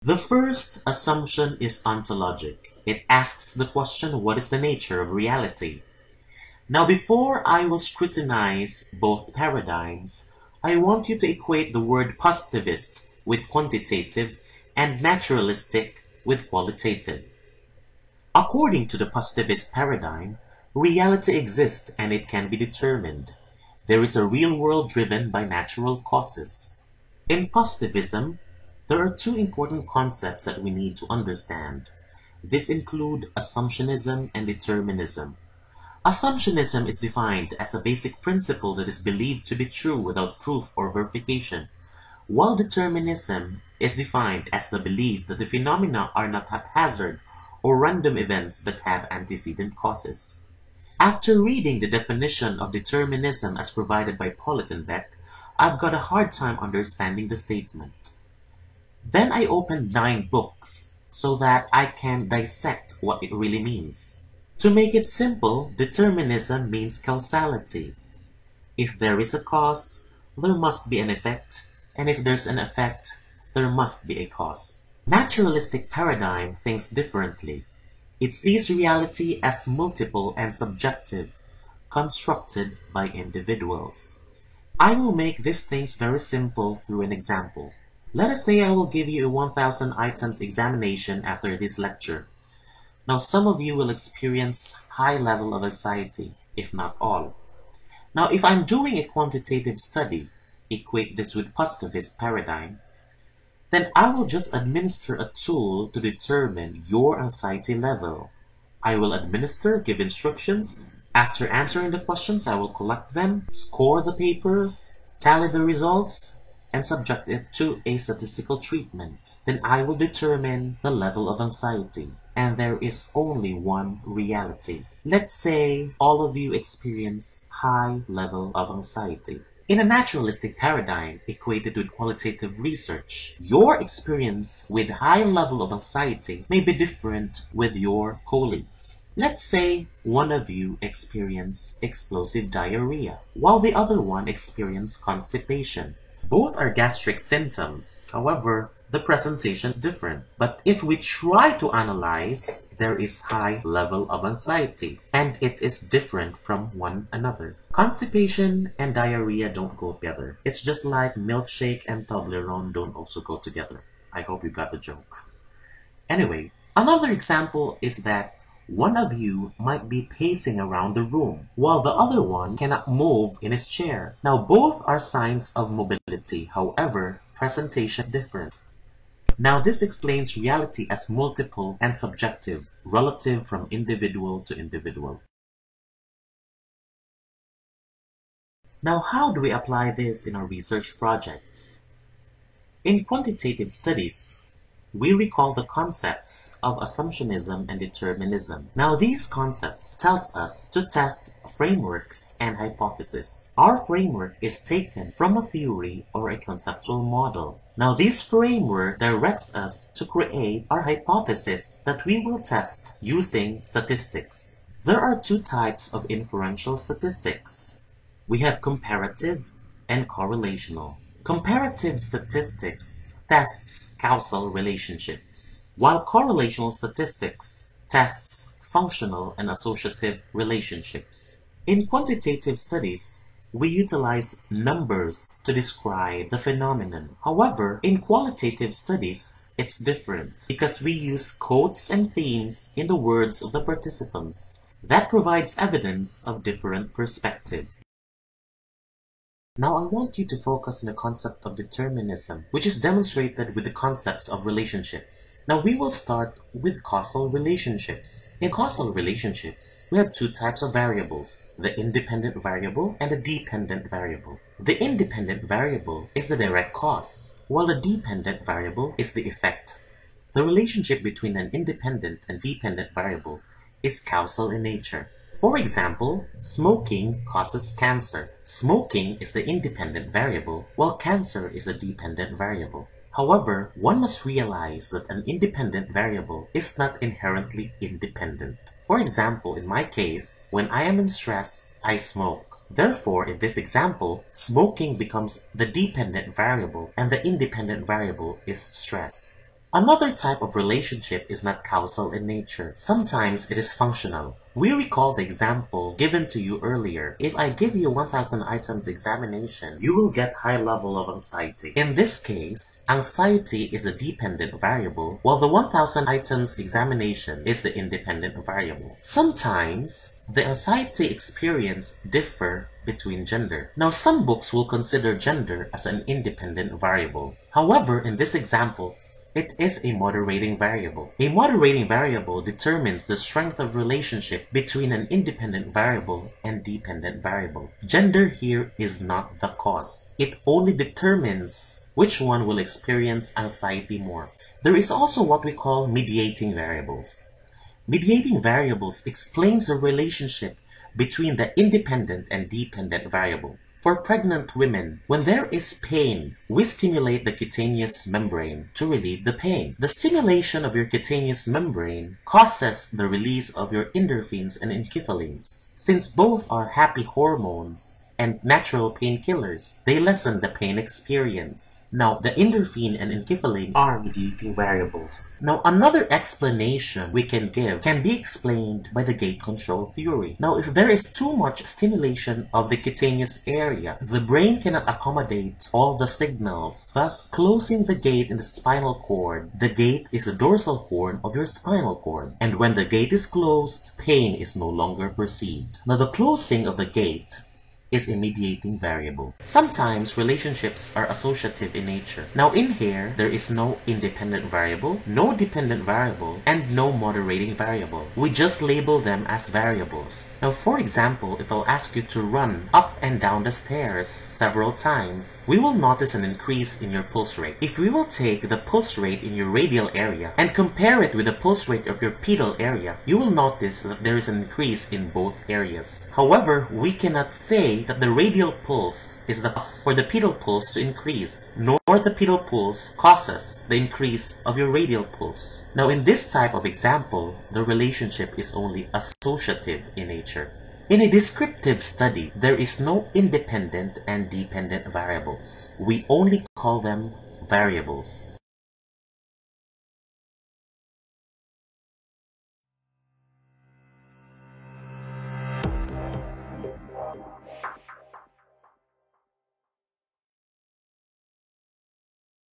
The first assumption is ontologic. It asks the question, what is the nature of reality? Now, before I will scrutinize both paradigms, I want you to equate the word positivist with quantitative and naturalistic with qualitative. According to the positivist paradigm, reality exists and it can be determined. There is a real world driven by natural causes. In positivism, there are two important concepts that we need to understand. These include assumptionism and determinism. Assumptionism is defined as a basic principle that is believed to be true without proof or verification, while determinism is defined as the belief that the phenomena are not haphazard or random events but have antecedent causes. After reading the definition of determinism as provided by Pollitt and Beck, I've got a hard time understanding the statement. Then I opened 9 books so that I can dissect what it really means. To make it simple, determinism means causality. If there is a cause, there must be an effect, and if there's an effect, there must be a cause. Naturalistic paradigm thinks differently. It sees reality as multiple and subjective, constructed by individuals. I will make these things very simple through an example. Let us say I will give you a 1000 items examination after this lecture. Now some of you will experience high level of anxiety, if not all. Now if I'm doing a quantitative study, equate this with positivist paradigm, then I will just administer a tool to determine your anxiety level. I will administer, give instructions. After answering the questions, I will collect them, score the papers, tally the results, and subject it to a statistical treatment. Then I will determine the level of anxiety. And there is only one reality. Let's say all of you experience high level of anxiety. In a naturalistic paradigm equated with qualitative research, your experience with high level of anxiety may be different with your colleagues. Let's say one of you experience explosive diarrhea, while the other one experience constipation. Both are gastric symptoms, however, the presentation is different. But if we try to analyze, there is high level of anxiety, and it is different from one another. Constipation and diarrhea don't go together. It's just like milkshake and Toblerone don't also go together. I hope you got the joke. Anyway, another example is that one of you might be pacing around the room, while the other one cannot move in his chair. Now both are signs of mobility, however, presentation is different. Now this explains reality as multiple and subjective, relative from individual to individual. Now how do we apply this in our research projects? In quantitative studies, we recall the concepts of assumptionism and determinism. Now these concepts tells us to test frameworks and hypotheses. Our framework is taken from a theory or a conceptual model. Now this framework directs us to create our hypothesis that we will test using statistics. There are 2 types of inferential statistics. We have comparative and correlational. Comparative statistics tests causal relationships, while correlational statistics tests functional and associative relationships. In quantitative studies, we utilize numbers to describe the phenomenon. However, in qualitative studies, it's different because we use quotes and themes in the words of the participants. That provides evidence of different perspective. Now I want you to focus on the concept of determinism, which is demonstrated with the concepts of relationships. Now we will start with causal relationships. In causal relationships, we have 2 types of variables, the independent variable and the dependent variable. The independent variable is the direct cause, while the dependent variable is the effect. The relationship between an independent and dependent variable is causal in nature. For example, smoking causes cancer. Smoking is the independent variable, while cancer is a dependent variable. However, one must realize that an independent variable is not inherently independent. For example, in my case, when I am in stress, I smoke. Therefore, in this example, smoking becomes the dependent variable and the independent variable is stress. Another type of relationship is not causal in nature. Sometimes it is functional. We recall the example given to you earlier. If I give you 1000 items examination, you will get high level of anxiety. In this case, anxiety is a dependent variable, while the 1000 items examination is the independent variable. Sometimes, the anxiety experience differ between gender. Now, some books will consider gender as an independent variable. However, in this example, it is a moderating variable. A moderating variable determines the strength of relationship between an independent variable and dependent variable. Gender here is not the cause. It only determines which one will experience anxiety more. There is also what we call mediating variables. Mediating variables explains the relationship between the independent and dependent variable. For pregnant women, when there is pain, we stimulate the cutaneous membrane to relieve the pain. The stimulation of your cutaneous membrane causes the release of your endorphins and enkephalins. Since both are happy hormones and natural painkillers, they lessen the pain experience. Now, the endorphin and enkephalin are mediating variables. Now, another explanation we can give can be explained by the gate control theory. Now, if there is too much stimulation of the cutaneous area, the brain cannot accommodate all the signals, thus closing the gate in the spinal cord. The gate is the dorsal horn of your spinal cord, and when the gate is closed, pain is no longer perceived. Now, the closing of the gate is a mediating variable. Sometimes relationships are associative in nature. Now in here, there is no independent variable, no dependent variable, and no moderating variable. We just label them as variables. Now for example, if I'll ask you to run up and down the stairs several times, we will notice an increase in your pulse rate. If we will take the pulse rate in your radial area and compare it with the pulse rate of your pedal area, you will notice that there is an increase in both areas. However, we cannot say that the radial pulse is the cause for the pedal pulse to increase, nor the pedal pulse causes the increase of your radial pulse. Now in this type of example, the relationship is only associative in nature. In a descriptive study, there is no independent and dependent variables. We only call them variables.